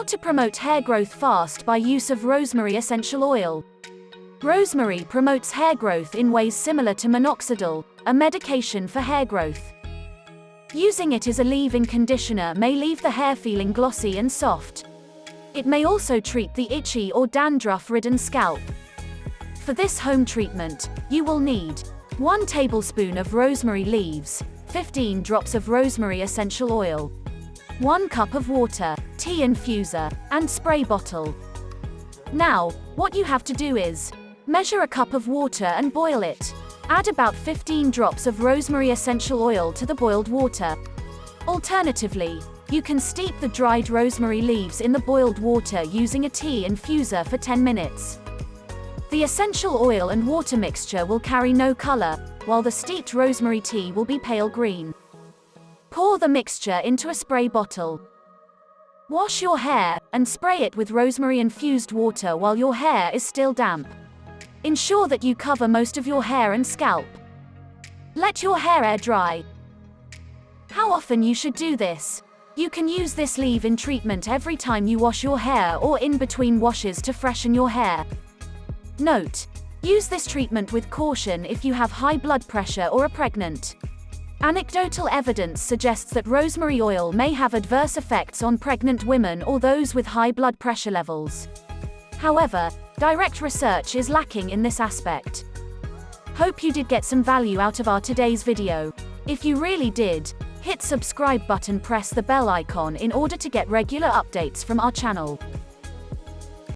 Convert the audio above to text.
to promote hair growth fast by use of rosemary essential oil. Rosemary promotes hair growth in ways similar to minoxidil, a medication for hair growth. Using it as a leave-in conditioner may leave the hair feeling glossy and soft. It may also treat the itchy or dandruff-ridden scalp. For this home treatment, you will need 1 tablespoon of rosemary leaves, 15 drops of rosemary essential oil, 1 cup of water, tea infuser, and spray bottle. Now, what you have to do is measure a cup of water and boil it. Add about 15 drops of rosemary essential oil to the boiled water. Alternatively, you can steep the dried rosemary leaves in the boiled water using a tea infuser for 10 minutes. The essential oil and water mixture will carry no color, while the steeped rosemary tea will be pale green. Pour the mixture into a spray bottle. Wash your hair and spray it with rosemary-infused water while your hair is still damp. Ensure that you cover most of your hair and scalp. Let your hair air dry. How often you should do this? You can use this leave-in treatment every time you wash your hair or in between washes to freshen your hair. Note: use this treatment with caution if you have high blood pressure or are pregnant. Anecdotal evidence suggests that rosemary oil may have adverse effects on pregnant women or those with high blood pressure levels. However, direct research is lacking in this aspect. Hope you did get some value out of our today's video. If you really did, hit subscribe button, press the bell icon in order to get regular updates from our channel.